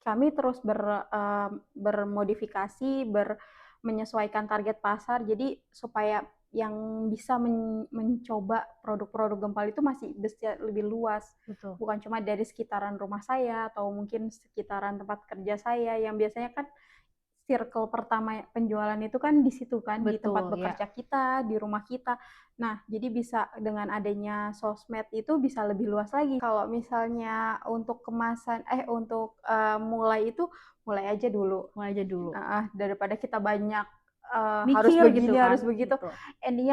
kami terus bermodifikasi, menyesuaikan target pasar. Jadi supaya yang bisa mencoba produk-produk Gempal itu masih bisa lebih luas. Betul. Bukan cuma dari sekitaran rumah saya atau mungkin sekitaran tempat kerja saya yang biasanya kan circle pertama penjualan itu kan di situ kan, di tempat Betul, ya. bekerja kita, di rumah kita. Nah, jadi bisa dengan adanya sosmed itu bisa lebih luas lagi. Kalau misalnya untuk untuk mulai itu mulai aja dulu. Mulai aja dulu. Daripada kita banyak harus Mikir gitu begini, kan. harus begitu. Betul. Endingnya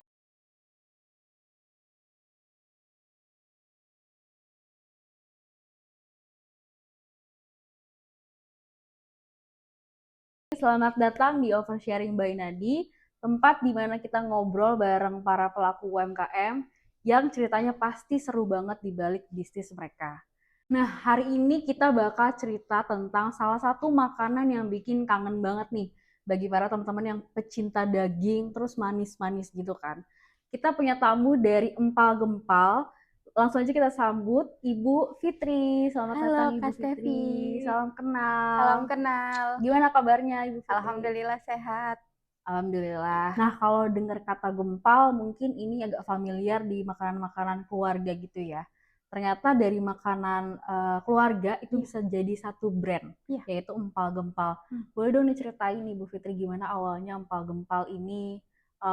Selamat datang di Oversharing by Nadi, tempat di mana kita ngobrol bareng para pelaku UMKM yang ceritanya pasti seru banget di balik bisnis mereka. Nah, hari ini kita bakal cerita tentang salah satu makanan yang bikin kangen banget nih bagi para teman-teman yang pecinta daging terus manis-manis gitu kan. Kita punya tamu dari Empal Gempal. Langsung aja kita sambut Ibu Fitri. Selamat halo datang Ibu Kak Stevi, Fitri. Salam salam kenal. kenal. Gimana kabarnya Ibu Fitri? Alhamdulillah sehat. Alhamdulillah. Nah, kalau dengar kata gempal, mungkin ini agak familiar di makanan-makanan keluarga gitu ya. Ternyata dari makanan keluarga itu Iya. bisa jadi satu brand, Iya. yaitu empal gempal. Boleh dong nih ceritain nih Bu Fitri gimana awalnya empal gempal ini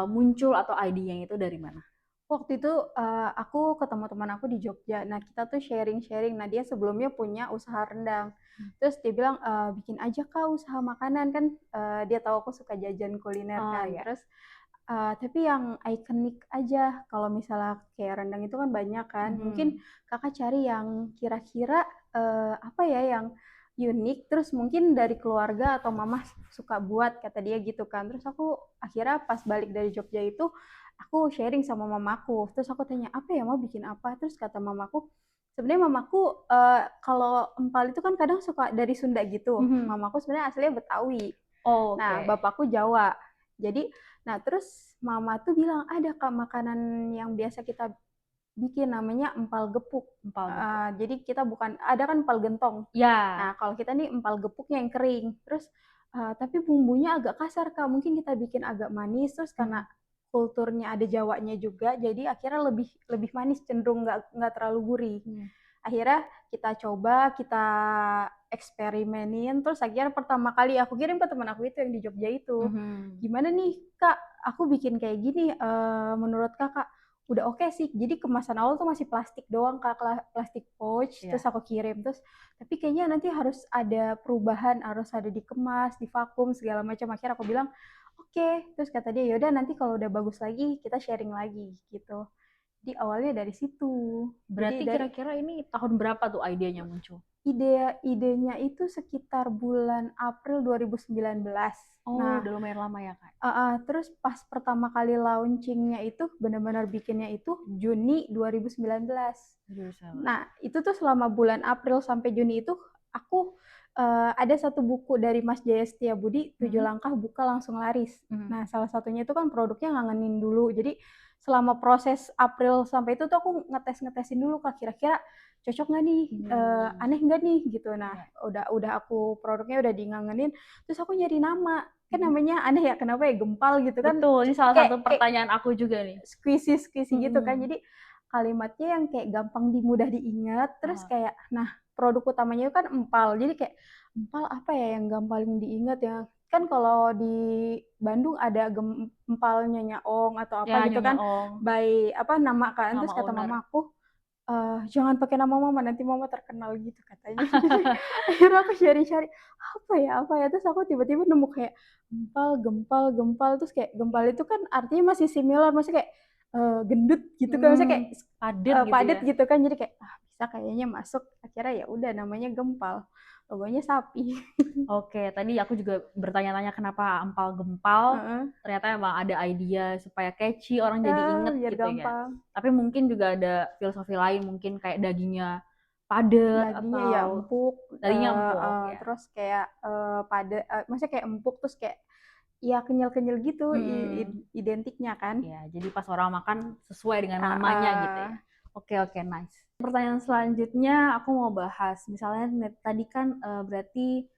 muncul atau idenya itu dari mana? Waktu itu aku ketemu teman aku di Jogja. Nah, kita tuh sharing-sharing. Nah, dia sebelumnya punya usaha rendang. Terus dia bilang, bikin aja Kak usaha makanan kan. Dia tahu aku suka jajan kuliner Oh kan. ya. Terus tapi yang ikonik aja. Kalau misalnya kayak rendang itu kan banyak kan. Mungkin kakak cari yang kira-kira apa ya yang unik. Terus mungkin dari keluarga atau mama suka buat kata dia gitu kan. Terus aku akhirnya pas balik dari Jogja itu aku sharing sama mamaku. Terus aku tanya, apa ya mau bikin apa? Terus kata mamaku, sebenarnya mamaku kalau empal itu kan kadang suka dari Sunda gitu. Mamaku sebenarnya aslinya Betawi. Oh, Nah, oke. bapakku Jawa. Jadi, nah terus mama tuh bilang ada Kak makanan yang biasa kita bikin namanya empal gepuk. Empal gempal. Jadi kita bukan ada kan empal gentong. Ya. Nah, kalau kita nih empal gepuknya yang kering. Terus tapi bumbunya agak kasar Kak. Mungkin kita bikin agak manis terus karena kulturnya ada Jawanya juga, jadi akhirnya lebih lebih manis, cenderung nggak terlalu gurih. Akhirnya kita coba, kita eksperimenin, terus akhirnya pertama kali aku kirim ke teman aku itu yang di Jogja itu. Gimana nih Kak, aku bikin kayak gini, menurut Kakak udah oke sih. Jadi kemasan awal tuh masih plastik doang Kak, plastik pouch, terus Ya. aku kirim. Terus tapi kayaknya nanti harus ada perubahan, harus ada dikemas, divakum segala macam. Akhirnya aku bilang, oke. Terus kata dia, yaudah nanti kalau udah bagus lagi kita sharing lagi gitu. Jadi awalnya dari situ. Jadi Berarti dari kira-kira ini tahun berapa tuh idenya muncul? idenya itu sekitar bulan April 2019. Oh, Nah, udah lumayan lama ya, Kak? terus pas pertama kali launchingnya itu benar-benar bikinnya itu Juni 2019. Nah, itu tuh selama bulan April sampai Juni itu aku ada satu buku dari Mas Jaya Setiabudi, 7 langkah buka langsung laris. Nah, salah satunya itu kan produknya ngangenin dulu. Jadi selama proses April sampai itu tuh aku ngetesin dulu Kak, kira-kira cocok nggak nih, aneh nggak nih gitu. Nah, udah aku produknya udah dingangenin, terus aku nyari nama. Kan namanya aneh ya, kenapa ya gempal gitu kan, Betul, ini salah satu kayak pertanyaan aku juga nih. squishy gitu kan. Jadi kalimatnya yang kayak gampang mudah diingat, terus kayak nah produk utamanya kan empal. Jadi kayak empal apa ya yang gampang diingat ya? Kan kalau di Bandung ada empal Nyonya Ong atau apa Ya, gitu Nyonya kan, Ong, by apa nama kan. Terus nama kata owner. mamaku, jangan pakai nama mama nanti mama terkenal gitu katanya. Jadi akhirnya aku cari-cari apa ya, terus aku tiba-tiba nemu kayak empal, gempal, gempal, terus kayak gempal itu kan artinya masih similar, maksudnya kayak gendut gitu kan, maksudnya kayak Padet gitu padet ya. gitu kan, jadi kayak bisa kayaknya masuk. Akhirnya ya udah namanya gempal, logonya sapi. Oke, tadi aku juga bertanya-tanya kenapa empal gempal. Ternyata emang ada idea supaya catchy, orang jadi Ya inget biar gitu ya. gampang. Tapi mungkin juga ada filosofi lain, mungkin kayak dagingnya padet Dagingnya ya atau empuk, dagingnya empuk ya. terus kayak padat, maksudnya kayak empuk terus kayak ya kenyal-kenyal gitu, identiknya kan. Ya, jadi pas orang makan sesuai dengan namanya gitu Uh, ya. Oke, nice. Pertanyaan selanjutnya aku mau bahas, misalnya tadi kan berarti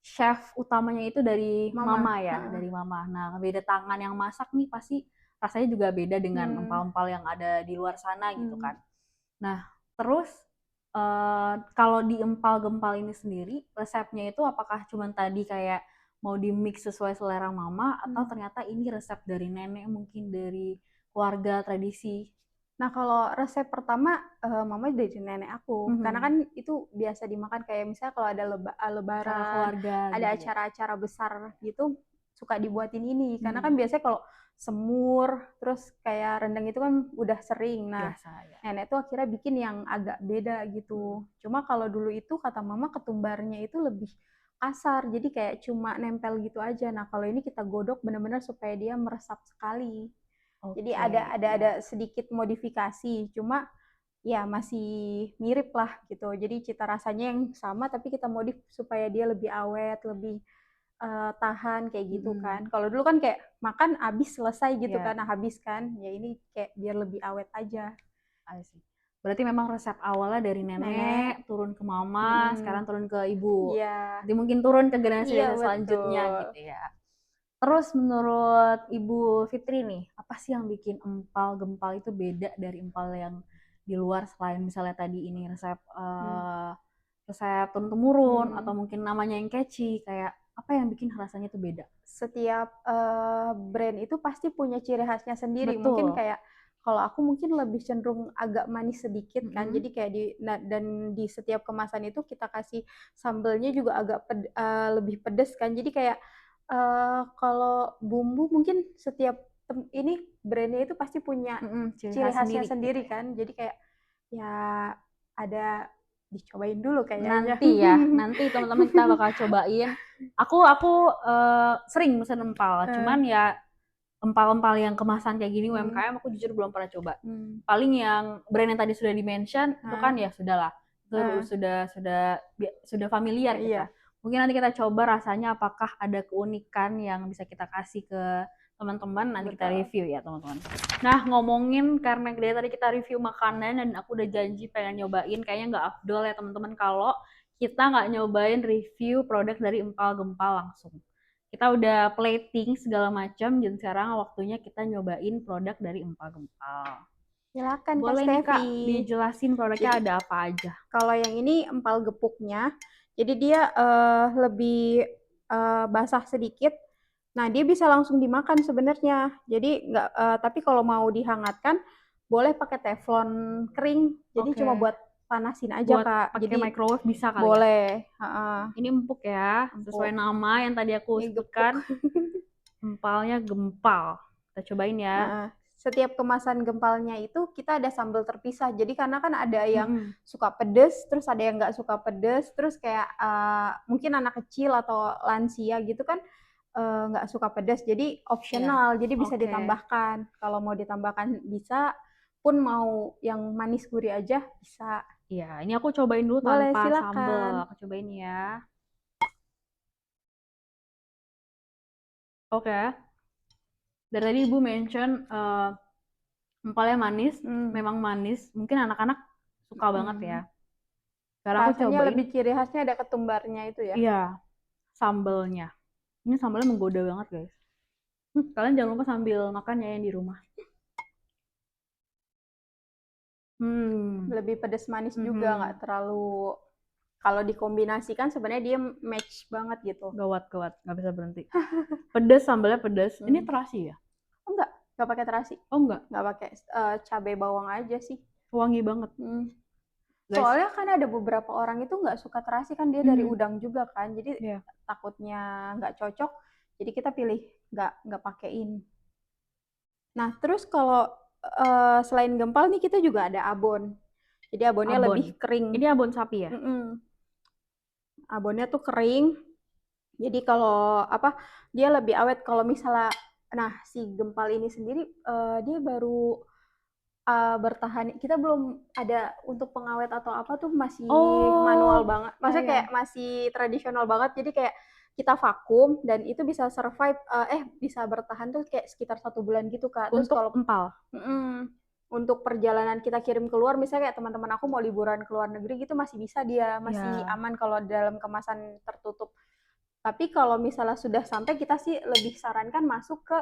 chef utamanya itu dari mama ya, dari mama. Nah, beda tangan yang masak nih pasti rasanya juga beda dengan empal-empal yang ada di luar sana gitu kan. Nah, terus kalau di empal gempal ini sendiri, resepnya itu apakah cuma tadi kayak mau di-mix sesuai selera mama atau ternyata ini resep dari nenek, mungkin dari keluarga tradisi? Nah, kalau resep pertama mama dari nenek aku, karena kan itu biasa dimakan kayak misalnya kalau ada lebaran, keluarga ada gitu. acara-acara besar gitu suka dibuatin ini. Karena kan biasanya kalau semur terus kayak rendang itu kan udah sering. Nah, Biasa ya. nenek tuh akhirnya bikin yang agak beda gitu. Cuma kalau dulu itu kata mama ketumbarnya itu lebih kasar, jadi kayak cuma nempel gitu aja. Nah, kalau ini kita godok benar-benar supaya dia meresap sekali. Jadi ada sedikit modifikasi, cuma ya masih mirip lah gitu. Jadi cita rasanya yang sama tapi kita modif supaya dia lebih awet, lebih tahan kayak gitu kan. Kalau dulu kan kayak makan habis selesai gitu kan, nah habis kan. Ya ini kayak biar lebih awet aja. Berarti memang resep awalnya dari nenek turun ke mama, sekarang turun ke ibu. Iya. Jadi mungkin turun ke generasi Iya, selanjutnya betul. gitu ya. Terus menurut Ibu Fitri nih, apa sih yang bikin empal gempal itu beda dari empal yang di luar, selain misalnya tadi ini resep resep turun temurun atau mungkin namanya yang catchy, kayak apa yang bikin rasanya itu beda? Setiap brand itu pasti punya ciri khasnya sendiri. Mungkin Betul. kayak kalau aku mungkin lebih cenderung agak manis sedikit kan. Jadi kayak dan di setiap kemasan itu kita kasih sambelnya juga agak lebih pedes kan. Jadi kayak kalau bumbu mungkin setiap ini brandnya itu pasti punya ciri khasnya sendiri gitu ya. kan. Jadi kayak ya ada dicobain dulu kayaknya. Nanti teman-teman kita bakal cobain. Aku sering mesen empal, cuman ya empal-empal yang kemasan kayak gini UMKM aku jujur belum pernah coba. Paling yang brand yang tadi sudah di-mention itu kan ya sudahlah. Itu sudah familiar gitu. Mungkin nanti kita coba rasanya apakah ada keunikan yang bisa kita kasih ke teman-teman, nanti kita review ya teman-teman. Nah, ngomongin karena dari tadi kita review makanan dan aku udah janji pengen nyobain, kayaknya nggak afdol ya teman-teman kalau kita nggak nyobain review produk dari empal gempal langsung. Kita udah plating segala macam dan sekarang waktunya kita nyobain produk dari empal gempal. Silakan boleh Kak nih Kak Stevi. dijelasin produknya ada apa aja. Kalau yang ini empal gepuknya, jadi dia lebih basah sedikit. Nah, dia bisa langsung dimakan sebenarnya. Jadi nggak, tapi kalau mau dihangatkan, boleh pakai teflon kering. Jadi cuma buat panasin aja buat Kak. Pakai Jadi microwave bisa kali boleh. ya. Ini empuk ya, sesuai nama yang tadi aku sebutkan. Empalnya gempal. Kita cobain ya. Setiap kemasan gempalnya itu kita ada sambal terpisah. Jadi karena kan ada yang suka pedes, terus ada yang nggak suka pedes, terus kayak mungkin anak kecil atau lansia gitu kan nggak suka pedes. Jadi optional, jadi bisa ditambahkan. Kalau mau ditambahkan bisa, pun mau yang manis gurih aja bisa. Iya, ini aku cobain dulu Boleh, tanpa silakan. sambal. Aku cobain ya. Oke. Dari tadi Ibu mention empalnya manis, memang manis. Mungkin anak-anak suka banget ya. Sekarang aku Rasanya cobain. lebih ciri khasnya ada ketumbarnya itu ya. Iya, sambalnya. Ini sambalnya menggoda banget guys. Kalian jangan lupa sambil makan ya yang di rumah. Lebih pedas manis juga, nggak terlalu. Kalau dikombinasikan sebenarnya dia match banget gitu. Gawat, nggak bisa berhenti. Pedas, sambalnya pedas. Ini terasi ya? Nggak pakai terasi. Oh enggak? Nggak pakai cabai bawang aja sih. Wangi banget. Soalnya kan ada beberapa orang itu nggak suka terasi kan, dia dari udang juga kan, jadi takutnya nggak cocok, jadi kita pilih nggak pakein. Nah terus kalau selain gempal nih kita juga ada abon. Jadi abonnya lebih kering. Ini abon sapi ya? Abonnya tuh kering. Jadi kalau dia lebih awet. Kalau misalnya, nah si gempal ini sendiri dia baru bertahan. Kita belum ada untuk pengawet atau apa tuh, masih manual banget. Maksudnya kayak masih tradisional banget. Jadi kayak kita vakum dan itu bisa survive, bisa bertahan tuh kayak sekitar 1 bulan gitu Kak. Terus untuk kalau empal? untuk perjalanan kita kirim keluar, misalnya kayak teman-teman aku mau liburan ke luar negeri gitu masih bisa dia, masih aman kalau dalam kemasan tertutup. Tapi kalau misalnya sudah sampai, kita sih lebih sarankan masuk ke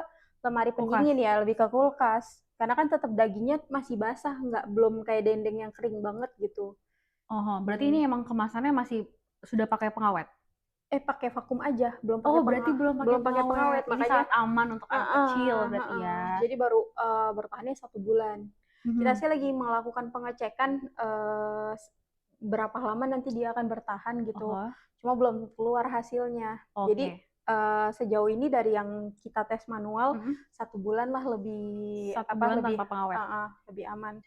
lemari pendingin ya, lebih ke kulkas. Karena kan tetap dagingnya masih basah, belum kayak dendeng yang kering banget gitu. Oh, berarti ini emang kemasannya masih sudah pakai pengawet? Pakai vakum aja, belum pakai berarti belum pakai pengawet. Ini makanya sangat aman untuk anak kecil berarti ya. Jadi baru bertahannya 1 bulan. Kita sih lagi melakukan pengecekan berapa lama nanti dia akan bertahan gitu. Cuma belum keluar hasilnya. Jadi sejauh ini dari yang kita tes manual 1 bulan lah lebih tanpa pengawet. Lebih aman.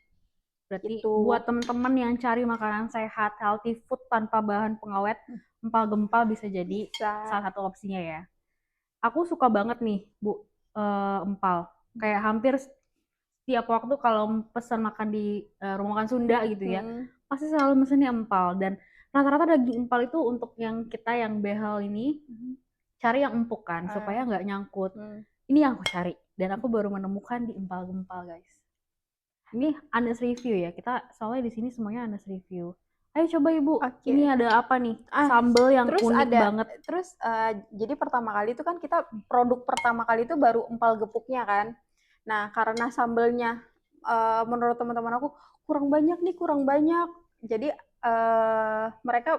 Berarti buat teman-teman yang cari makanan sehat, healthy food tanpa bahan pengawet, empal gempal bisa jadi salah satu opsinya ya. Aku suka banget nih Bu, empal. Kayak hampir setiap waktu kalau pesan makan di rumah makan Sunda gitu ya, pasti selalu mesennya empal. Dan rata-rata daging empal itu untuk yang kita yang behel ini cari yang empuk kan, supaya nggak nyangkut. Ini yang aku cari dan aku baru menemukan di empal gempal guys. Ini honest review ya, kita soalnya di sini semuanya honest review. Ayo coba Ibu, ini ada apa nih? Sambal yang unik banget. Terus jadi pertama kali itu kan kita produk pertama kali itu baru empal gepuknya kan. Nah karena sambalnya menurut teman-teman aku kurang banyak. Jadi mereka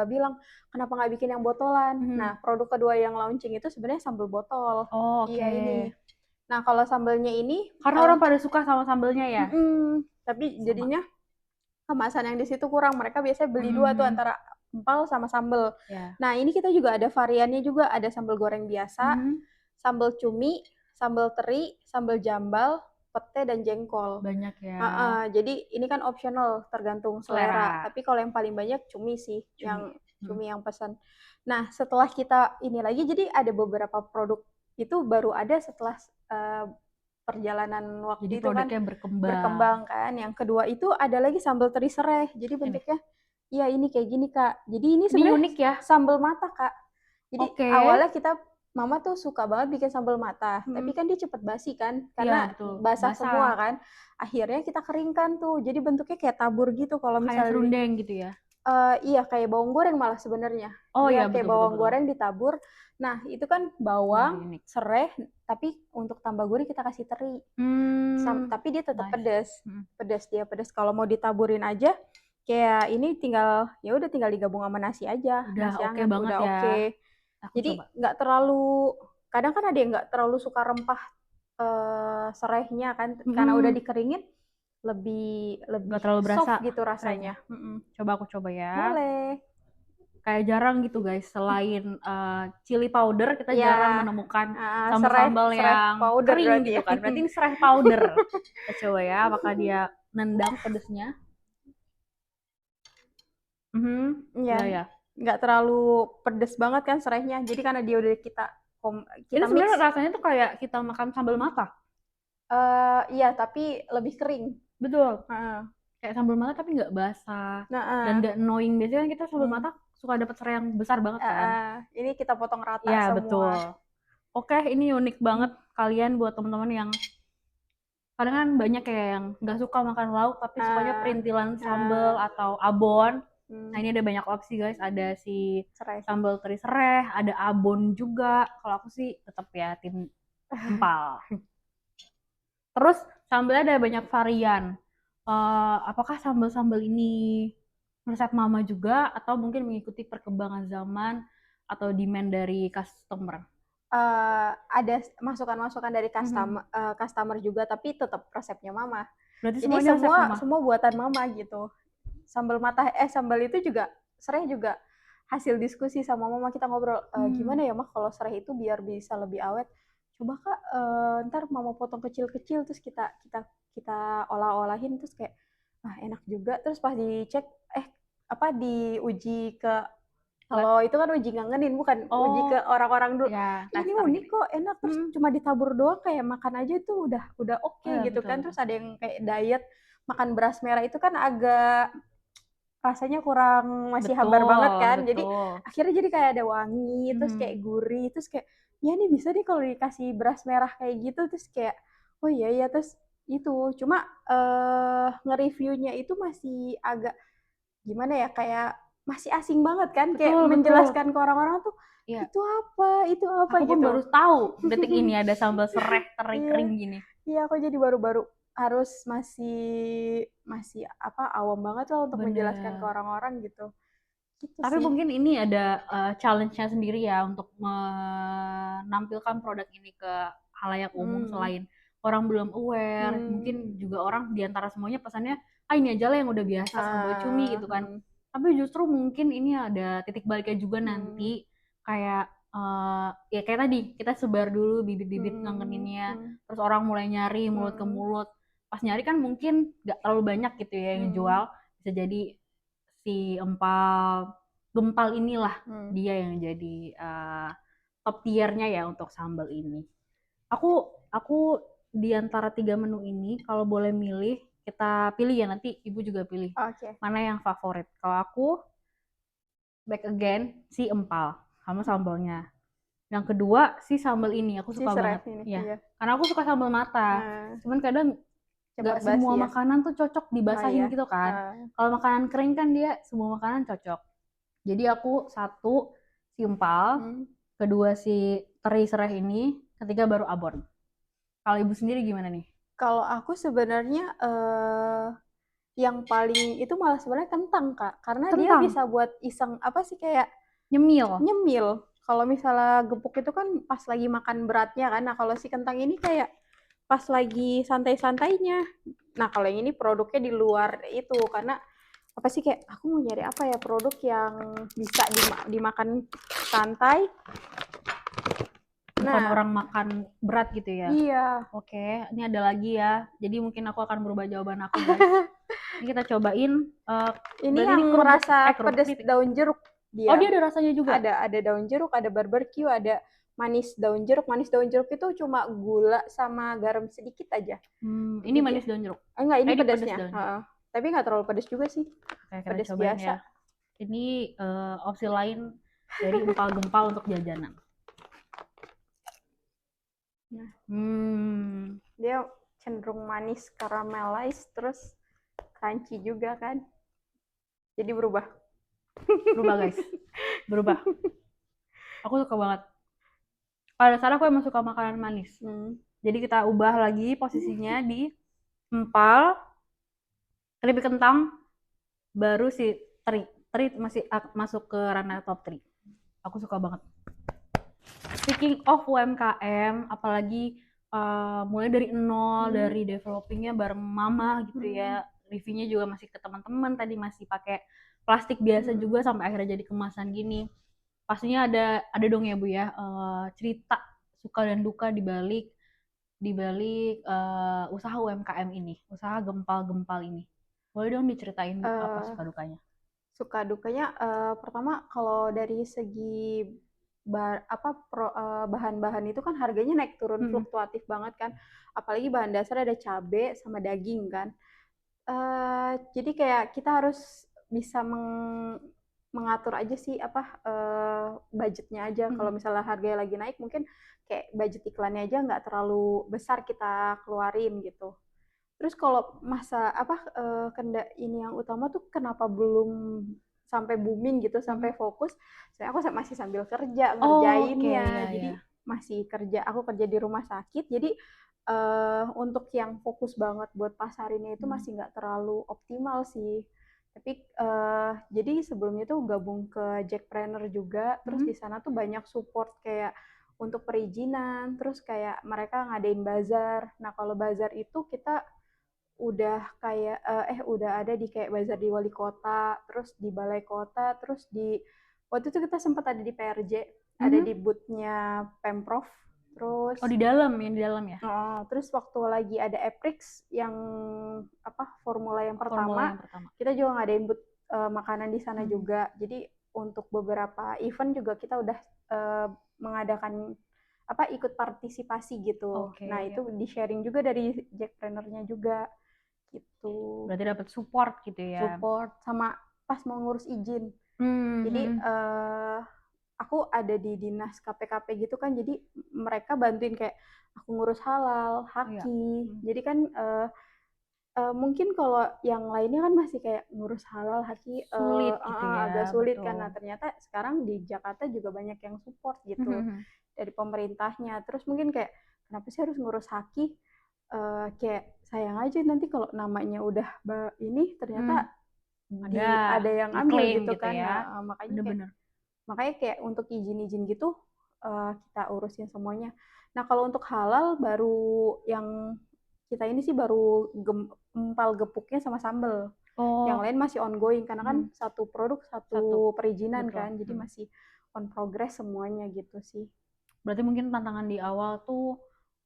bilang kenapa nggak bikin yang botolan. Nah produk kedua yang launching itu sebenarnya sambal botol. Iya ini. Nah kalau sambalnya ini karena orang pada suka sama sambalnya ya. Tapi jadinya kemasan yang di situ kurang. Mereka biasanya beli dua tuh antara empal sama sambal. Nah ini kita juga ada variannya juga, ada sambal goreng biasa, sambal cumi, sambal teri, sambal jambal, pete dan jengkol. Banyak ya. Jadi ini kan optional tergantung selera. Tapi kalau yang paling banyak cumi sih, cumi yang pesan. Nah setelah kita ini lagi, jadi ada beberapa produk itu baru ada setelah perjalanan waktu jadi itu kan berkembang kan. Yang kedua itu ada lagi sambal teri serai. Jadi bentuknya iya ini kayak gini Kak. Jadi ini sebenarnya unik ya, sambal mata Kak. Jadi awalnya Mama tuh suka banget bikin sambal mata, tapi kan dia cepet basi kan, karena basah semua kan. Akhirnya kita keringkan tuh, jadi bentuknya kayak tabur gitu kalau misalnya kayak serundeng gitu ya. Iya kayak bawang goreng malah sebenarnya. Iya kayak bawang goreng ditabur. Nah itu kan bawang, serai, tapi untuk tambah gurih kita kasih teri. Tapi dia tetap pedas. Pedas. Kalau mau ditaburin aja, kayak ini tinggal digabung sama nasi aja. Udah oke banget udah ya. Jadi nggak terlalu, kadang kan ada yang nggak terlalu suka rempah serainya kan, karena udah dikeringin lebih nggak terlalu berasa soft gitu rasanya. Coba aku coba ya. Boleh. Kayak jarang gitu guys, selain chili powder kita jarang menemukan sambal yang kering gitu kan. Berarti ini serai powder. Kita coba ya, apakah dia nendang pedesnya. Ya. Nggak terlalu pedes banget kan serainya. Jadi karena dia udah kita ini sebenarnya rasanya tuh kayak kita makan sambal mata. Iya, tapi lebih kering. Betul. Kayak sambal mata tapi nggak basah dan nggak annoying. Biasanya kan kita sambal mata suka dapat serai yang besar banget kan. Ini kita potong rata ya, semua. Betul. Oke, ini unik banget kalian buat teman-teman yang kadang kan banyak kayak yang nggak suka makan lauk tapi sukanya perintilan sambal atau abon. Nah ini ada banyak opsi guys, ada si sambal teri serai, ada abon juga. Kalau aku sih tetap ya tim empal. Terus sambalnya ada banyak varian. Apakah sambal-sambal ini resep mama juga atau mungkin mengikuti perkembangan zaman atau demand dari customer? Ada masukan-masukan dari customer juga, tapi tetap resepnya mama. Berarti ini semua buatan mama gitu. Sambal itu juga serai juga hasil diskusi sama mama. Kita ngobrol gimana ya mah kalau serai itu biar bisa lebih awet. Coba Kak ntar mama potong kecil-kecil terus kita olah-olahin terus kayak enak juga. Terus pas dicek diuji ke, kalau itu kan uji ngangenin, bukan uji ke orang-orang dulu. Ini unik kok, enak. Terus cuma ditabur doang kayak makan aja itu udah oke gitu kan. Terus ada yang kayak diet makan beras merah itu kan agak rasanya kurang masih hambar banget kan. Jadi akhirnya jadi kayak ada wangi, terus kayak gurih, terus kayak ya nih bisa deh kalau dikasih beras merah kayak gitu. Terus kayak oh iya terus itu. Cuma nge-reviewnya itu masih agak gimana ya, kayak masih asing banget kan, kayak Betul, betul. menjelaskan ke orang-orang tuh Iya. itu apa Aku pun gitu. baru tahu detik ini ada sambal serai kering gini. Iya, aku jadi baru-baru harus masih apa awam banget lah untuk menjelaskan ke Bener. orang-orang gitu. Gitu Tapi sih. mungkin ini ada challenge-nya sendiri ya untuk menampilkan produk ini ke halayak umum selain orang belum aware, mungkin juga orang diantara semuanya pesannya, ini aja lah yang udah biasa sambal cumi gitu kan. Tapi justru mungkin ini ada titik baliknya juga nanti kayak ya kayak tadi kita sebar dulu bibit-bibit ngangeninnya, terus orang mulai nyari mulut ke mulut. Pas nyari kan mungkin nggak terlalu banyak gitu ya yang jual, bisa jadi si empal gempal inilah dia yang jadi top tiernya ya untuk sambal ini. Aku di antara 3 menu ini kalau boleh milih, kita pilih ya nanti ibu juga pilih. Oke. Mana yang favorit? Kalau aku back again si empal sama sambalnya. Yang kedua si sambal ini aku suka banget. Ya, Iya. karena aku suka sambal mata. Cuman kadang nggak semua ya. makanan tuh cocok dibasahin iya. gitu kan. Kalau makanan kering kan dia semua makanan cocok. Jadi aku satu simpal, kedua si teri serai ini, ketiga baru abon. Kalau ibu sendiri gimana nih? Kalau aku sebenarnya yang paling itu malah sebenarnya kentang, Kak. Karena dia Kentang, bisa buat iseng apa sih kayak nyemil. nyemil. Kalau misalnya gepuk itu kan pas lagi makan beratnya kan. Nah, kalau si kentang ini kayak pas lagi santai-santainya. Nah, kalau yang ini produknya di luar itu karena apa sih kayak aku mau nyari apa ya produk yang bisa dimakan santai. Bukan orang makan berat gitu ya? Iya. Oke, ini ada lagi ya. Jadi mungkin aku akan berubah jawaban aku guys. Ini kita cobain. Ini Berarti yang ini kerupuk, merasa kerupuk pedas kritik. daun jeruk Oh dia. dia ada rasanya juga? Ada daun jeruk, ada barbecue, ada manis daun jeruk. Manis daun jeruk itu cuma gula sama garam sedikit aja. Ini manis daun jeruk? Enggak, ini pedasnya. pedasnya. Tapi nggak terlalu pedas juga sih. Oke, kita Pedas cobain biasa. ya. Ini opsi lain dari empal-gempal untuk jajanan. Nah, dia cenderung manis, caramelize, terus crunchy juga kan. Jadi berubah. Berubah guys, berubah. Aku suka banget. Pada dasarnya aku emang suka makanan manis. Jadi kita ubah lagi posisinya di empal, keripik kentang, baru si teri. Teri masih masuk ke ranah top 3. Aku suka banget. Speaking of UMKM, apalagi mulai dari nol, dari developingnya bareng mama gitu ya. Reviewnya juga masih ke teman-teman, tadi masih pakai plastik biasa juga sampai akhirnya jadi kemasan gini. Pastinya ada dong ya Bu ya, cerita suka dan duka di balik usaha UMKM ini, usaha gempal-gempal ini. Boleh dong diceritain apa suka dukanya? Suka dukanya pertama kalau dari segi bahan-bahan itu kan harganya naik turun fluktuatif banget kan. Apalagi bahan dasar ada cabai sama daging kan. Jadi kayak kita harus bisa mengatur aja sih budgetnya aja. Kalau misalnya harganya lagi naik mungkin kayak budget iklannya aja nggak terlalu besar kita keluarin gitu. Terus kalau ini yang utama tuh kenapa belum sampai booming gitu, sampai fokus. Saya aku masih sambil kerja ngerjainnya. Jadi masih kerja, aku kerja di rumah sakit. Jadi untuk yang fokus banget buat pasarinnya itu masih nggak terlalu optimal sih. Tapi jadi sebelumnya tuh gabung ke Jackpreneur juga, terus di sana tuh banyak support kayak untuk perizinan, terus kayak mereka ngadain bazar. Nah kalau bazar itu kita udah kayak udah ada di kayak bazar di wali kota, terus di balai kota, terus di waktu itu kita sempat ada di PRJ, ada di booth-nya Pemprov, terus di dalam ya? Terus waktu lagi ada Aprix yang formula yang pertama, kita juga ngadain booth makanan di sana juga. Jadi untuk beberapa event juga kita udah mengadakan ikut partisipasi gitu. Nah itu di sharing juga dari Jackpreneur-nya juga gitu. Berarti dapat support gitu ya? Support sama pas mau ngurus izin. Jadi aku ada di dinas KPKP gitu kan, jadi mereka bantuin kayak aku ngurus halal, haki. Jadi kan mungkin kalau yang lainnya kan masih kayak ngurus halal, haki, Sulit gitu ya, agak sulit kan. Nah, betul. ternyata sekarang di Jakarta juga banyak yang support gitu dari pemerintahnya. Terus mungkin kayak kenapa sih harus ngurus haki? Kayak sayang aja nanti kalau namanya udah ini ternyata Ada ada yang ambil diklaim gitu gitu kan. ya. Nah, Bener-bener. makanya kayak untuk izin-izin gitu kita urusin semuanya. Nah, kalau untuk halal baru yang kita ini sih baru empal gepuknya sama sambel. Yang Oh, lain masih ongoing karena kan satu produk satu. satu perizinan Betul. kan, jadi masih on progress semuanya gitu sih. Berarti mungkin tantangan di awal tuh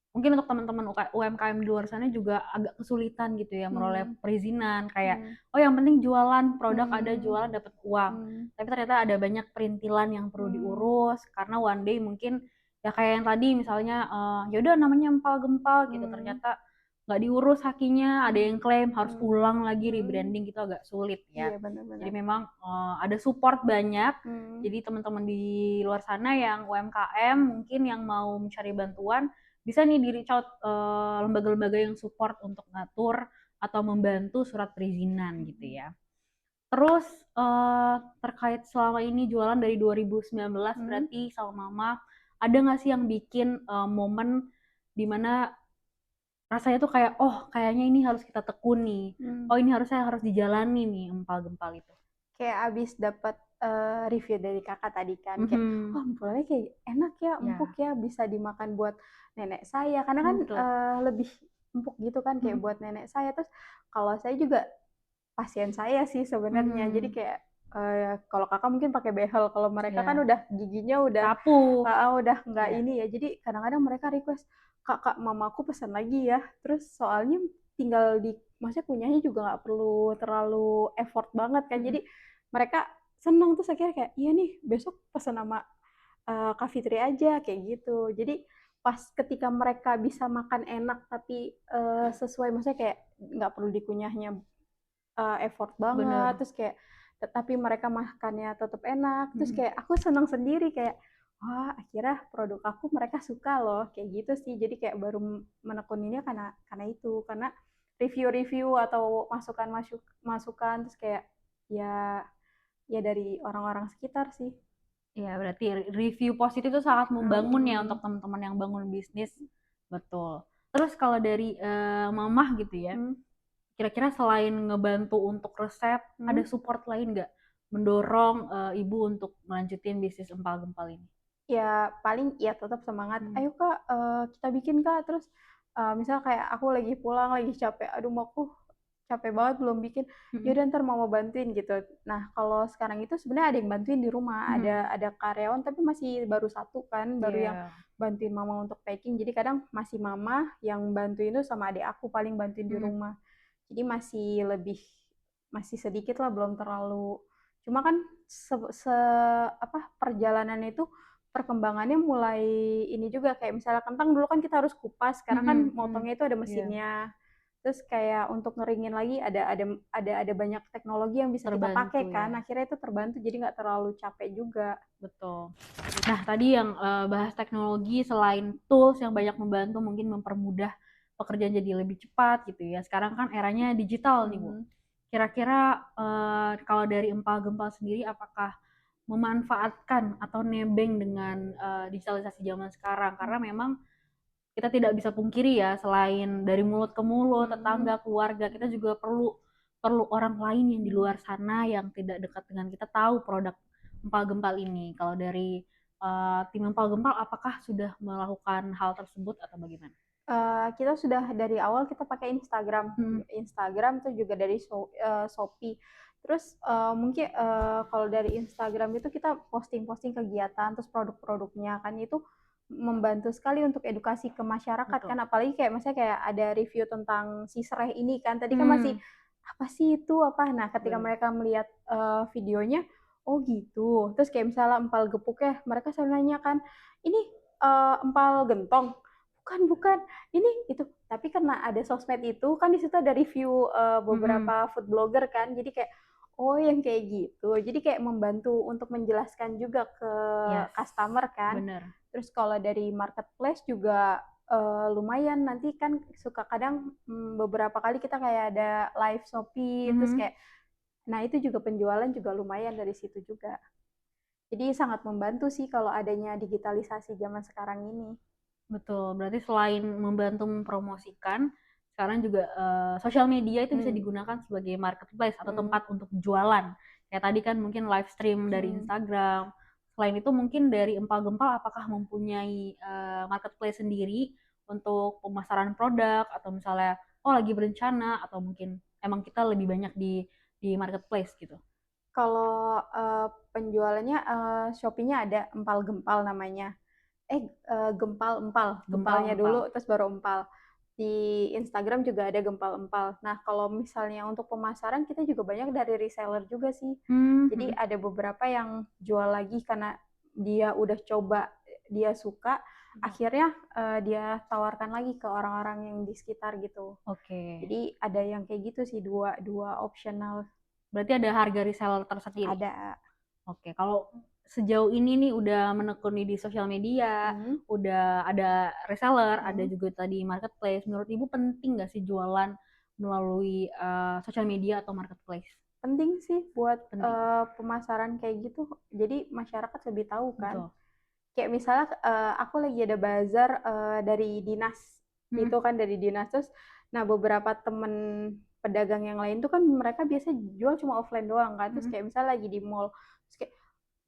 mungkin untuk teman-teman UMKM di luar sana juga agak kesulitan gitu ya meroleh perizinan kayak oh yang penting jualan produk ada jualan dapat uang, tapi ternyata ada banyak perintilan yang perlu diurus karena one day mungkin ya kayak yang tadi misalnya yaudah namanya empal gempal gitu ternyata nggak diurus hakinya, ada yang klaim harus ulang lagi rebranding gitu agak sulit ya. Iya, Jadi benar-benar. memang ada support banyak. Jadi teman-teman di luar sana yang UMKM mungkin yang mau mencari bantuan bisa nih di reach out lembaga-lembaga yang support untuk ngatur atau membantu surat perizinan gitu ya. Terus terkait selama ini jualan dari 2019 berarti sama Mama, ada nggak sih yang bikin momen dimana rasanya tuh kayak oh kayaknya ini harus kita tekuni, oh ini harus dijalani nih empal gempal itu. Kayak abis dapat review dari kakak tadi kan, kayak oh empalnya kayak enak ya, empuk ya, bisa dimakan buat nenek saya karena kan lebih empuk gitu kan kayak buat nenek saya. Terus kalau saya juga pasien saya sih sebenarnya, jadi kayak kalau kakak mungkin pakai behel, kalau mereka kan udah giginya udah rapuh. udah nggak ini ya, jadi kadang-kadang mereka request kakak mamaku pesan lagi ya, terus soalnya tinggal di maksudnya kunyahnya juga nggak perlu terlalu effort banget kan, jadi mereka seneng. Terus akhirnya kayak iya nih besok pesan sama Kak Fitri aja kayak gitu. Jadi pas ketika mereka bisa makan enak tapi sesuai, maksudnya kayak nggak perlu dikunyahnya effort banget, terus kayak tetapi mereka makannya tetap enak, terus kayak aku senang sendiri kayak wah akhirnya produk aku mereka suka loh kayak gitu sih. Jadi kayak baru menekuninya karena itu, karena review-review atau masukan terus kayak ya ya dari orang-orang sekitar sih. Ya, berarti review positif itu sangat membangun ya untuk teman-teman yang bangun bisnis. Betul. Terus kalau dari mamah gitu ya, kira-kira selain ngebantu untuk resep, ada support lain nggak mendorong ibu untuk melanjutin bisnis empal gempal ini? Ya paling ya tetap semangat, ayo kak kita bikin kak. Terus misal kayak aku lagi pulang lagi capek, aduh mau aku capek banget belum bikin, yaudah ntar mama bantuin gitu. Nah kalau sekarang itu sebenarnya ada yang bantuin di rumah, ada karyawan tapi masih baru satu kan, baru yang bantuin mama untuk packing. Jadi kadang masih mama yang bantuin itu sama adik aku paling bantuin di rumah. Jadi masih sedikit lah, belum terlalu. Cuma kan perjalanan itu perkembangannya mulai ini juga, kayak misalnya kentang dulu kan kita harus kupas, sekarang kan motongnya itu ada mesinnya. Terus kayak untuk ngeringin lagi ada banyak teknologi yang bisa kita pakai kan, akhirnya itu terbantu jadi nggak terlalu capek juga. Betul. Nah tadi yang bahas teknologi, selain tools yang banyak membantu mungkin mempermudah pekerjaan jadi lebih cepat gitu ya. Sekarang kan eranya digital nih Bu. Kira-kira kalau dari empal gempal sendiri apakah memanfaatkan atau nebeng dengan digitalisasi zaman sekarang? Karena memang kita tidak bisa pungkiri ya, selain dari mulut ke mulut, tetangga, keluarga, kita juga perlu orang lain yang di luar sana yang tidak dekat dengan kita tahu produk empal gempal ini. Kalau dari tim empal gempal, apakah sudah melakukan hal tersebut atau bagaimana? Kita sudah dari awal kita pakai Instagram tuh juga dari Shopee. Terus mungkin kalau dari Instagram itu kita posting-posting kegiatan terus produk-produknya kan, itu membantu sekali untuk edukasi ke masyarakat. Betul. Kan apalagi kayak misalnya kayak ada review tentang si serai ini kan, tadi kan masih apa sih itu apa, nah ketika mereka melihat videonya oh gitu, terus kayak misalnya empal gepuk ya, mereka selalu nanya kan ini empal gentong, bukan ini itu. Tapi karena ada sosmed itu kan, di situ ada review beberapa food blogger kan, jadi kayak Oh, yang kayak gitu. Jadi kayak membantu untuk menjelaskan juga ke Yes, customer kan. bener. Terus kalau dari marketplace juga lumayan, nanti kan suka kadang beberapa kali kita kayak ada live Shopee, terus kayak nah itu juga penjualan juga lumayan dari situ juga. Jadi sangat membantu sih kalau adanya digitalisasi zaman sekarang ini. Betul, berarti selain membantu mempromosikan, sekarang juga sosial media itu bisa Hmm. digunakan sebagai marketplace atau tempat untuk jualan. Kayak tadi kan mungkin live stream dari Instagram. Selain itu mungkin dari Empal Gempal apakah mempunyai marketplace sendiri untuk pemasaran produk atau misalnya oh lagi berencana atau mungkin emang kita lebih banyak di marketplace gitu. Kalau penjualannya Shopee-nya ada Empal Gempal namanya. Gempal Empal, Gempal gempalnya Empal. dulu terus baru empal. Di Instagram juga ada Gempal Empal. Nah, kalau misalnya untuk pemasaran kita juga banyak dari reseller juga sih. Jadi ada beberapa yang jual lagi karena dia udah coba, dia suka, akhirnya dia tawarkan lagi ke orang-orang yang di sekitar gitu. Oke. Jadi ada yang kayak gitu sih, dua optional. Berarti ada harga reseller tersendiri. Ada. Oke, kalau sejauh ini nih udah menekuni di sosial media, udah ada reseller, ada juga tadi marketplace. Menurut Ibu penting nggak sih jualan melalui sosial media atau marketplace? Penting sih buat Penting. pemasaran kayak gitu. Jadi masyarakat lebih tahu kan. Betul. Kayak misalnya aku lagi ada bazar dari dinas itu kan dari dinas terus. Nah beberapa temen pedagang yang lain tuh kan mereka biasa jual cuma offline doang kan. Terus kayak misalnya lagi di mall, terus kayak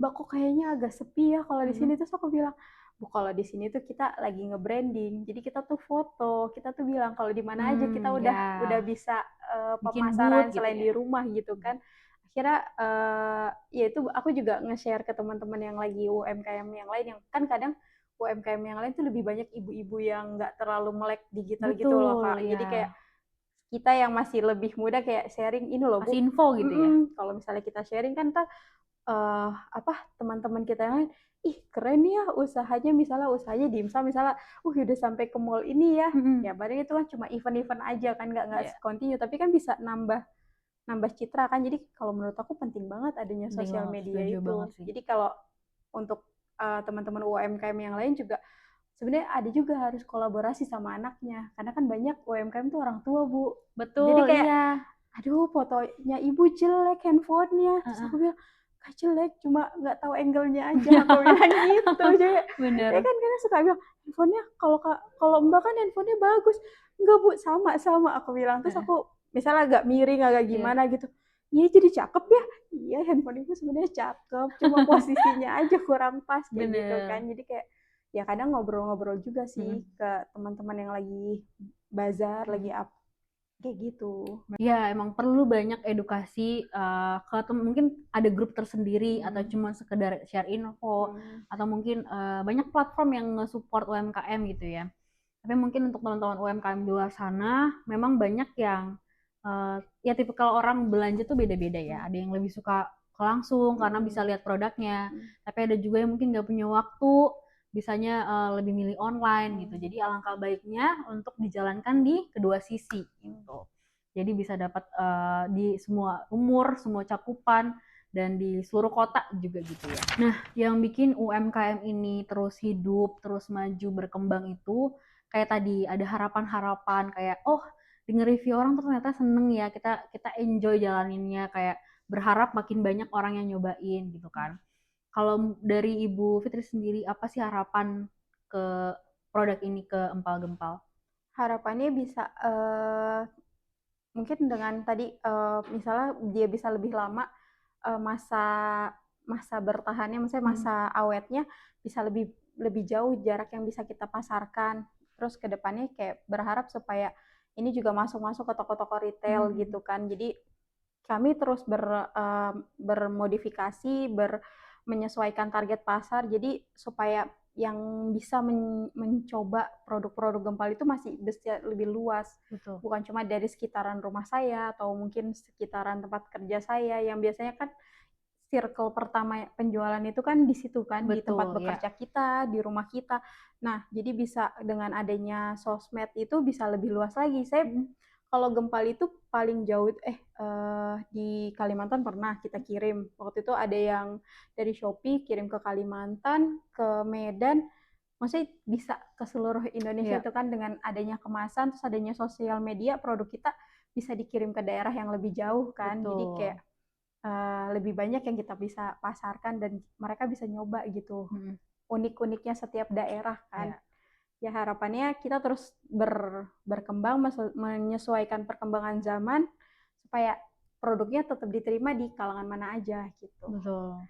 Mbak kok kayaknya agak sepi ya kalau di sini. Terus aku bilang, Bu kalau di sini tuh kita lagi nge-branding. Jadi kita tuh foto, kita tuh bilang kalau di mana aja kita udah bisa Bikin pemasaran booth gitu selain ya. di rumah gitu kan. Akhirnya ya itu aku juga nge-share ke teman-teman yang lagi UMKM yang lain yang kan kadang UMKM yang lain tuh lebih banyak ibu-ibu yang nggak terlalu melek digital gitu loh Betul, Kak. Jadi ya. kayak kita yang masih lebih muda kayak sharing ini loh Bu. Kasih info gitu ya. Kalau misalnya kita sharing kan teman-teman kita yang lain, ih keren ya usahanya, misalnya usahanya dimsum misalnya, udah sampai ke mall ini ya. Ya padahal itu kan cuma event-event aja kan nggak continue, tapi kan bisa nambah nambah citra kan. Jadi kalau menurut aku penting banget adanya Penting sosial banget, media setuju itu. banget sih. Jadi kalau untuk teman-teman UMKM yang lain juga sebenarnya ada juga harus kolaborasi sama anaknya karena kan banyak UMKM tuh orang tua Bu. Jadi Betul, kayak iya. aduh fotonya ibu jelek handphonenya, terus aku bilang gak jelek cuma nggak tahu angle-nya aja aku bilang gitu. Jadi Bener. ya kan kadang suka bilang handphonenya kalau mbak kan handphonenya bagus, enggak Bu sama sama aku bilang. Terus aku misalnya agak miring agak gimana gitu, iya jadi cakep ya, iya handphone ibu sebenarnya cakep cuma posisinya aja kurang pas kayak gitu kan. Jadi kayak ya kadang ngobrol-ngobrol juga sih ke teman-teman yang lagi bazar lagi up kayak gitu. Ya, emang perlu banyak edukasi ke mungkin ada grup tersendiri atau cuma sekedar share info atau mungkin banyak platform yang nge-support UMKM gitu ya. Tapi mungkin untuk teman-teman UMKM di luar sana memang banyak yang ya tipikal orang belanja tuh beda-beda ya. Ada yang lebih suka ke langsung karena bisa lihat produknya. Tapi ada juga yang mungkin nggak punya waktu, bisanya lebih milih online gitu. Jadi alangkah baiknya untuk dijalankan di kedua sisi gitu. Jadi bisa dapat di semua umur, semua cakupan, dan di seluruh kota juga gitu ya. Nah, yang bikin UMKM ini terus hidup, terus maju, berkembang itu kayak tadi ada harapan-harapan kayak oh denger review orang tuh ternyata seneng ya, kita enjoy jalaninnya, kayak berharap makin banyak orang yang nyobain gitu kan. Kalau dari Ibu Fitri sendiri apa sih harapan ke produk ini ke Empal Gempal? Harapannya bisa mungkin dengan tadi misalnya dia bisa lebih lama masa masa bertahannya, maksudnya masa awetnya bisa lebih lebih jauh jarak yang bisa kita pasarkan. Terus ke depannya kayak berharap supaya ini juga masuk-masuk ke toko-toko retail gitu kan. Jadi kami terus bermodifikasi, menyesuaikan target pasar. Jadi supaya yang bisa mencoba produk-produk Gempal itu masih bisa lebih luas. Betul. Bukan cuma dari sekitaran rumah saya atau mungkin sekitaran tempat kerja saya yang biasanya kan circle pertama penjualan itu kan di situ kan, di tempat bekerja kita, di rumah kita. Nah, jadi bisa dengan adanya sosmed itu bisa lebih luas lagi. Saya Kalau Gempal itu paling jauh di Kalimantan pernah kita kirim. Waktu itu ada yang dari Shopee kirim ke Kalimantan, ke Medan. Maksudnya bisa ke seluruh Indonesia Iya, itu kan dengan adanya kemasan, terus adanya sosial media, produk kita bisa dikirim ke daerah yang lebih jauh kan. Jadi kayak betul. lebih banyak yang kita bisa pasarkan dan mereka bisa nyoba gitu. Mm-mm. Unik-uniknya setiap daerah kan. Ya, Ya harapannya kita terus berkembang menyesuaikan perkembangan zaman supaya produknya tetap diterima di kalangan mana aja gitu. betul.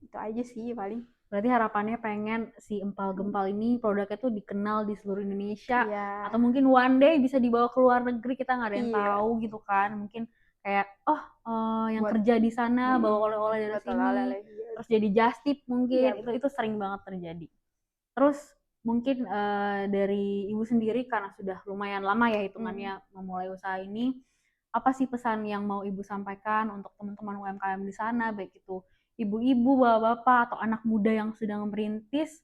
Itu aja sih paling. Berarti harapannya pengen si empal gempal ini produknya tuh dikenal di seluruh Indonesia, Iya, atau mungkin one day bisa dibawa ke luar negeri, kita nggak ada yang iya, tahu gitu kan. Mungkin kayak yang buat kerja di sana bawa oleh-oleh dari buat sini, oleh-oleh. Iya, terus jadi just tip iya, mungkin itu sering banget terjadi. Terus mungkin dari ibu sendiri karena sudah lumayan lama ya hitungannya memulai usaha ini, apa sih pesan yang mau ibu sampaikan untuk teman-teman UMKM di sana, baik itu ibu-ibu, bapak-bapak, atau anak muda yang sedang merintis,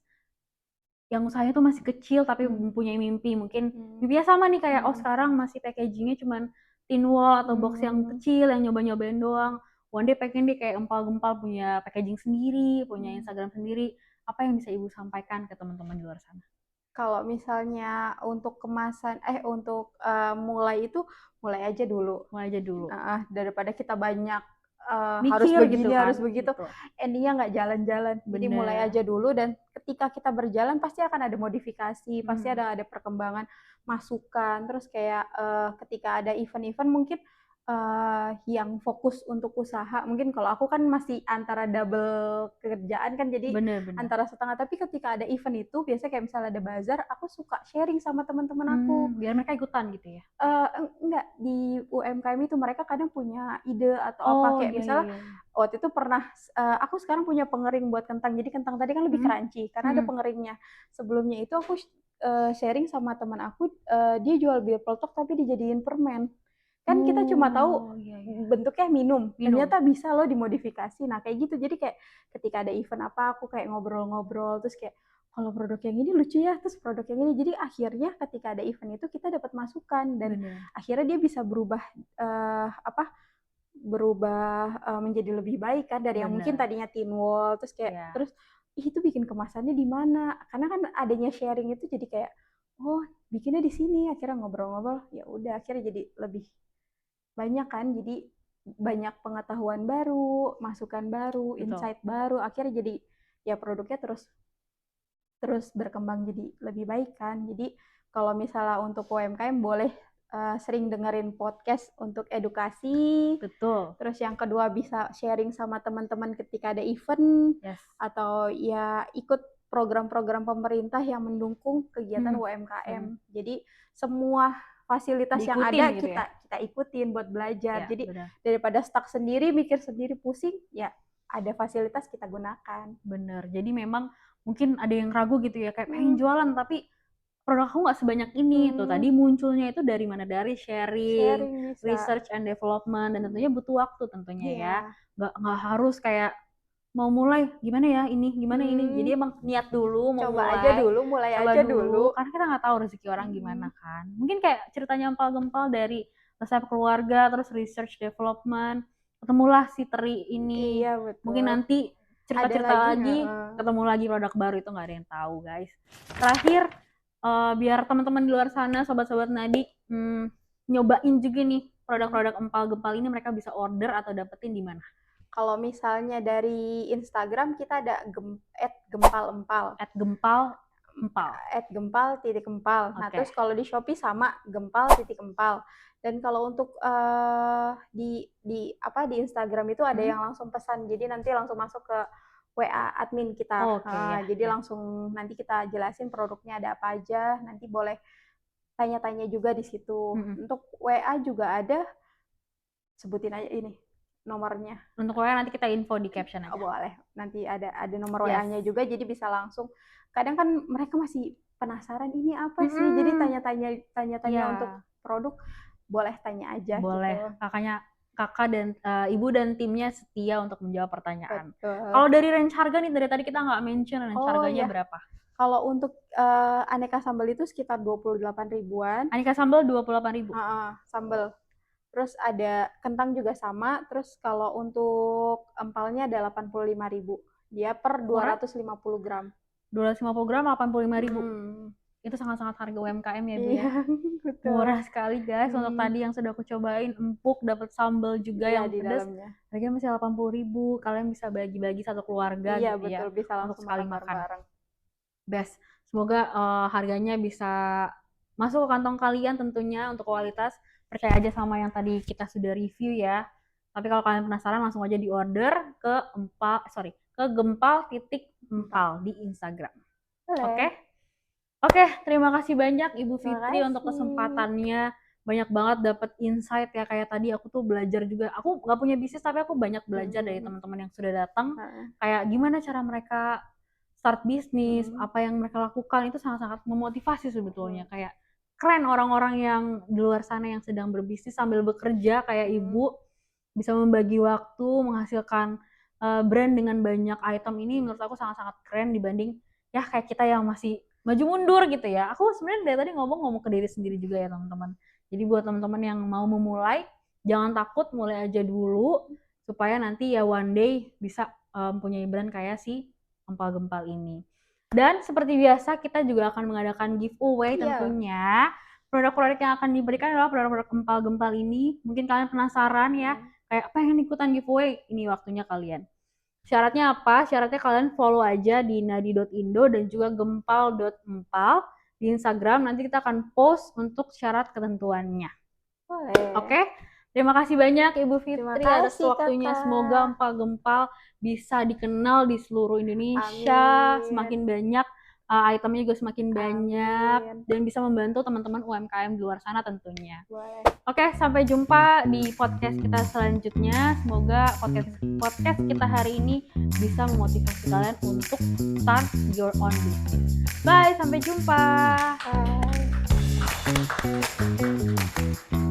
yang usahanya tuh masih kecil tapi mempunyai mimpi. Mungkin mimpinya sama nih kayak, sekarang masih packagingnya cuman tin wall atau box yang kecil yang nyoba-nyobain doang. One day pengen deh kayak empal-gempal punya packaging sendiri, punya Instagram sendiri. Apa yang bisa ibu sampaikan ke teman-teman di luar sana? Kalau misalnya untuk kemasan, untuk mulai itu mulai aja dulu. Mulai aja dulu. Daripada kita banyak harus Mikir gitu begini, kan. harus begitu, Betul. endingnya nggak jalan-jalan. Jadi mulai Bener. aja dulu dan ketika kita berjalan pasti akan ada modifikasi, pasti ada perkembangan, masukan. Terus kayak ketika ada event-event mungkin yang fokus untuk usaha, mungkin kalau aku kan masih antara double kerjaan kan jadi Bener-bener. antara setengah, tapi ketika ada event itu biasanya kayak misalnya ada bazar, aku suka sharing sama teman-teman aku. Biar mereka ikutan gitu ya. Enggak, di UMKM itu mereka kadang punya ide atau apa, Oh, kayak iya, iya, misalnya iya. waktu itu pernah, aku sekarang punya pengering buat kentang, jadi kentang tadi kan lebih crunchy karena ada pengeringnya. Sebelumnya itu aku sharing sama teman aku, dia jual bir peletok tapi dijadiin permen. Kan kita cuma tahu Oh, iya, iya. bentuknya minum, Minum. ternyata bisa loh dimodifikasi. Nah kayak gitu, jadi kayak ketika ada event apa aku kayak ngobrol-ngobrol, terus kayak kalau produk yang ini lucu ya, terus produk yang ini. Jadi akhirnya ketika ada event itu kita dapat masukan dan Bener. akhirnya dia bisa berubah menjadi lebih baik kan dari yang mungkin Bener. tadinya tin wall, terus kayak Ya. terus ih itu bikin kemasannya di mana? Karena kan adanya sharing itu jadi kayak oh bikinnya di sini, akhirnya ngobrol-ngobrol ya udah akhirnya jadi lebih banyak kan, jadi banyak pengetahuan baru, masukan baru, Betul. insight baru, akhirnya jadi ya produknya terus terus berkembang jadi lebih baik kan. Jadi kalau misalnya untuk UMKM boleh sering dengerin podcast untuk edukasi. Betul. Terus yang kedua bisa sharing sama teman-teman ketika ada event Yes. atau ya ikut program-program pemerintah yang mendukung kegiatan UMKM. Jadi semua fasilitas yang Diikutin ada gitu ya. kita ikutin buat belajar. Ya, Jadi benar. daripada stuck sendiri, mikir sendiri pusing, ya ada fasilitas kita gunakan. Bener. Jadi memang mungkin ada yang ragu gitu ya, kayak pengen jualan tapi produk aku nggak sebanyak ini. Tuh tadi munculnya itu dari mana? Dari sharing, Sharing bisa. research and development, dan tentunya butuh waktu tentunya ya. Iya. Nggak harus kayak mau mulai gimana ya ini, gimana ini. Jadi emang niat dulu mau Coba aja mulai, dulu, mulai coba aja dulu, dulu. karena kita nggak tahu rezeki orang gimana kan. Mungkin kayak ceritanya empal-gempal dari resep keluarga, terus research development, ketemulah si teri ini. Iya Mungkin betul. nanti Ada cerita-cerita lagi, lagi, ketemu lagi produk baru, itu nggak ada yang tahu guys. Terakhir, biar teman-teman di luar sana, sobat-sobat Nadi, nyobain juga nih produk-produk empal-gempal ini, mereka bisa order atau dapetin di mana? Kalau misalnya dari Instagram kita ada @gempal-empal. @gempal-empal. @gempal_empal. Nah, Oke. terus kalau di Shopee sama gempal_empal. Dan kalau untuk di Instagram itu ada yang langsung pesan. Jadi nanti langsung masuk ke WA admin kita. Oke, ya, Jadi ya. langsung nanti kita jelasin produknya ada apa aja. Nanti boleh tanya-tanya juga di situ. Untuk WA juga ada, sebutin aja ini nomornya. Untuk WA nanti kita info di caption aja. Boleh. Nanti ada nomor Yes. WA-nya juga, jadi bisa langsung. Kadang kan mereka masih penasaran ini apa sih, jadi tanya-tanya Iya. untuk produk, boleh tanya aja Boleh. gitu. Kakaknya kakak dan ibu dan timnya setia untuk menjawab pertanyaan. Betul. Kalau dari range harga nih, dari tadi kita nggak mention range harganya berapa? Kalau untuk aneka sambal itu sekitar 28 ribuan. Aneka sambal 28 ribu? Sambal. Terus ada kentang juga sama. Terus kalau untuk empalnya ada 85 ribu. Dia per 250 gram. 250 gram 85 ribu. Itu sangat-sangat harga UMKM ya Bu ya. Betul. Murah sekali guys. Untuk tadi yang sudah aku cobain, empuk, dapat sambal juga yang di pedas. Dalamnya. Harganya masih 80 ribu. Kalian bisa bagi-bagi satu keluarga gitu betul, ya. Bisa langsung untuk sekali makan bareng. Best. Semoga harganya bisa masuk ke kantong kalian tentunya untuk kualitas. Percaya aja sama yang tadi kita sudah review ya. Tapi kalau kalian penasaran langsung aja di order ke gempal.empal di Instagram. Oke, terima kasih banyak Ibu Fitri untuk kesempatannya. Banyak banget dapat insight ya, kayak tadi aku tuh belajar juga. Aku nggak punya bisnis tapi aku banyak belajar dari teman-teman yang sudah datang. Kayak gimana cara mereka start bisnis, apa yang mereka lakukan, itu sangat-sangat memotivasi sebetulnya. Kayak keren orang-orang yang di luar sana yang sedang berbisnis sambil bekerja kayak Ibu, bisa membagi waktu, menghasilkan brand dengan banyak item. Ini menurut aku sangat-sangat keren dibanding ya kayak kita yang masih maju mundur gitu ya. Aku sebenarnya dari tadi ngomong ke diri sendiri juga ya teman-teman. Jadi buat teman-teman yang mau memulai, jangan takut, mulai aja dulu supaya nanti ya one day bisa punya brand kayak si empal-gempal ini. Dan seperti biasa kita juga akan mengadakan giveaway tentunya. Produk-produk yang akan diberikan adalah produk-produk empal-gempal ini. Mungkin kalian penasaran ya, kayak pengen ikutan giveaway, ini waktunya kalian. Syaratnya apa? Syaratnya kalian follow aja di nadi.indo dan juga gempal.empal di Instagram. Nanti kita akan post untuk syarat ketentuannya. Boleh. Oke? Terima kasih banyak Ibu Fitri atas waktunya. Semoga empal-gempal bisa dikenal di seluruh Indonesia. Amin. Semakin banyak, itemnya juga semakin banyak. Dan bisa membantu teman-teman UMKM di luar sana tentunya. Boleh. Oke, sampai jumpa di podcast kita selanjutnya. Semoga podcast kita hari ini bisa memotivasi kalian untuk start your own business. Bye, sampai jumpa. Bye.